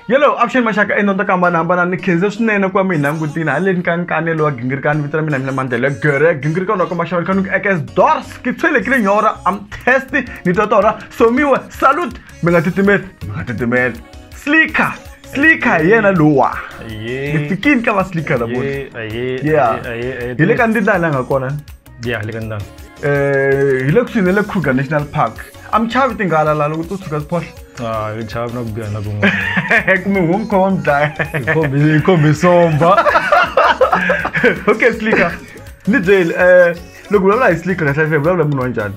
Yellow option mashaka enonta kambana ambana ni khenze swinene kwa mina ngutina haleni ka Nkanelo wa Gingirikani vito ra mina mina Mandla Gingirikani wa komashawa kanu ekes dors ki tswele kile nyora am thirsty ni totora somiwe salute bengatitimet Slikour yena lowa ifikini kama Slikour la bona ile kandida la ngakona ile kandida ile kusinele Kruger National Park am chavi tingala la ukuthi usuka siphohle chavi nakubuyana kunga kume ngomkhomda ikhombe somba okay Slikour ni jail lokulala Slikour kahle kahle bula munhu wanjani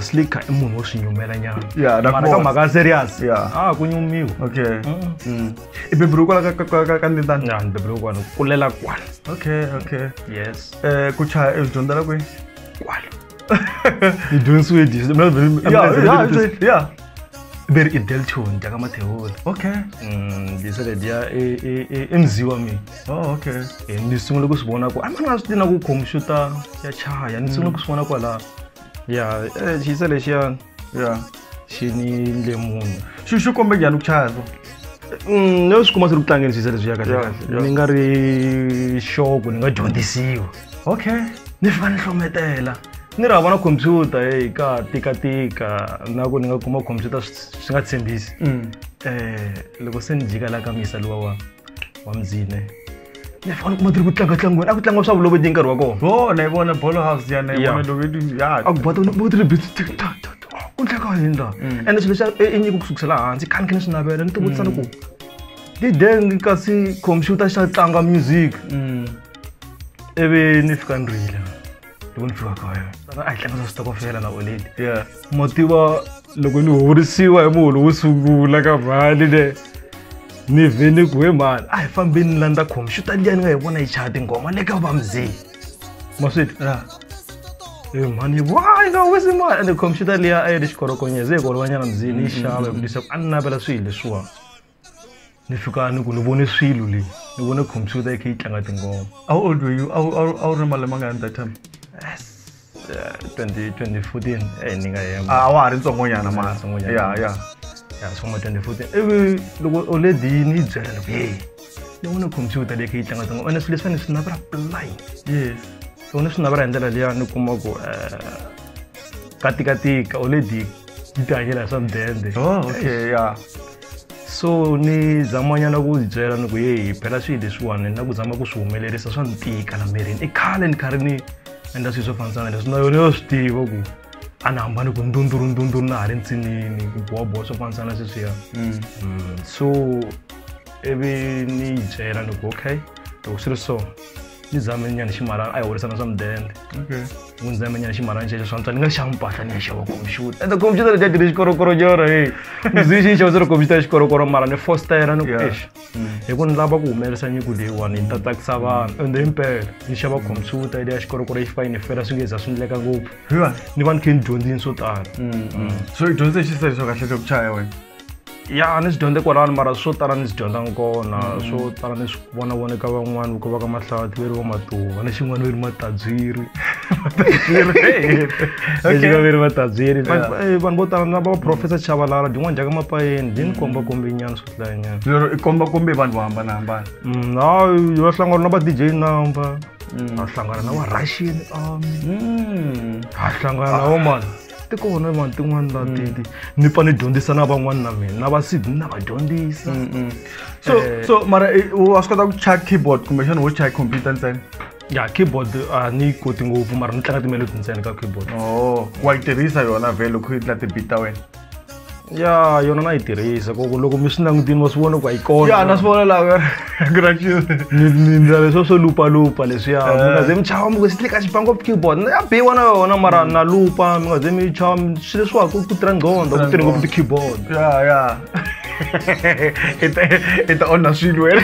Slikour umuntu oshinyumela nyana mara kama ka serious kunyumiwa okay ibebruko la kandida ibebruko kulela kwala okay yes kucha ezondala kwe kwala you doing sweet yeah very intelligent kama theory okay disele dia emziwa mi okay nisungule kusibona kwa amana sidina ku computer ya chaya nisungule kusibona kwa la disele shia shini le munhu shushu kombe njani ukuchaya so no sikuma sirukutlangeni disele swiya kahle ni nga ri shoko ni nga dyondzisiwa okay ni fika ni hlometela ni ra vona computer ka tika na ku ni nga kuma computer swi nga tshembisi loko se ni jika la ka misa luwa wa mzine ni fona kuma tiri ku tlanga aku tlanga swa vulovo di nkarhi wa kona na yivona bolo house ya na yivona lovedu aku bota no tiri bit ku tlanga hinda ene swi leswi enyiku kusukisela hansi khani swi navela ni tivutisana ku di deng kasi computer xa tlanga music eve ni fika ndrile loko ni fika kaya a hi tlanga Stokvel na oledi motiva loko ni horisiwa hi munhu wo sungula ka mali le ni veni ku he mali a hi fambeni landa computer liya ni nga hi vona yi chaya tingoma le ka vamzi maswiti mani why nga wesi mali ende computer liya a yi ri xikorokonyeze hi kolovanyana mzini yi xava hi ku leswaku a ni navela swilo leswiwa ni fika ni ku ni vone swilo leyi ni vone computer yi kha yi tlanga tingoma. How old were you? How ri malembe mangani that time? 2014 ni nga yema wa ha ri ntsongonyana mara so 2014 ivi loko oledi ni byela loko ni vone computer leyi kha yi tlanga tingoma ene swilo leswi ni swi navela blind so ni swi navela hi ndlela liya ni kuma ku katika oledi yi ti hanyela hi swa mudende okay so ni zamanyana ku byela ni ku hi phela swilo leswiwani na ku zama ku swi humelerisa swa ni tika la mirini i khale ni karhi ni enda swilo swo fanisana leswi na yona yo swi tiva ku a ni hambani ku ndunduru na ha ri ntsinini ku bohaboha swo fanisana sweswiya so ivi ni byela ni ku okay loko swi ri so ni zame nyana ximalana a hi horisana swa mudende ni zame nyana ximalana xexo swantswa ni nga xava mpahla ni ya xava computer ende computer leti a ti ri xikorokoro nyora mzi xi xava swi ri computer ya xikorokoro mara ni fostera ni ku hi ku ni lava ku humelerisa nyiko leyiwani ni ta tsakisa vanhu ende himpela ni xava computer leya xikorokoro yi fika yi ni fela swi nge za swi ndleka ngopfu ni va ni kha ni dyondzini swo tala so i dyondze xisa leswo kahle ku chaya wena ni swi dyondze kwalano mara swo tala ni swi dyondza kona swo tala ni swi vona ka van'wani ku va ka mahlati veri va matuva ni xin'wana veri matadziri veri matadziri vanhu vo tala na va professor Chavalala din'wana dyaka mapayeni di ni kombakombenyana swo hlayanyana lero i kombakombe vanhu vo hambanahambana va hlangana na va DJ Number va hlangana na va Russian Army va hlangana na vo mani ti kona vanhu tin'wana la titi ni pfa ni dyondzisa na van'wana na mina na va Sydney na va dyondzisa so mara wa swi kota ku chaya keyboard kumbexana wo chaya computer ntsena keyboard a ni koti ngopfu mara ni tlanga timelodi ntsena ka keyboard wa yi tirhisa yona vhele loko yi tla ti-beat ta wena yona na yi tirhisa loko mi swi langutini va swi vona ku a yi kona na swi vona laha ni ndla leswo swo lupalupa leswiya mi nga ze mi chava mi ku swi tleka xipa ngopfu keyboard ya biwa na yona mara na lupa mi nga ze mi chava swi leswiwa ku tirha nqondo ku tirhi ngopfu ti-keyboard i ta onha swilo wena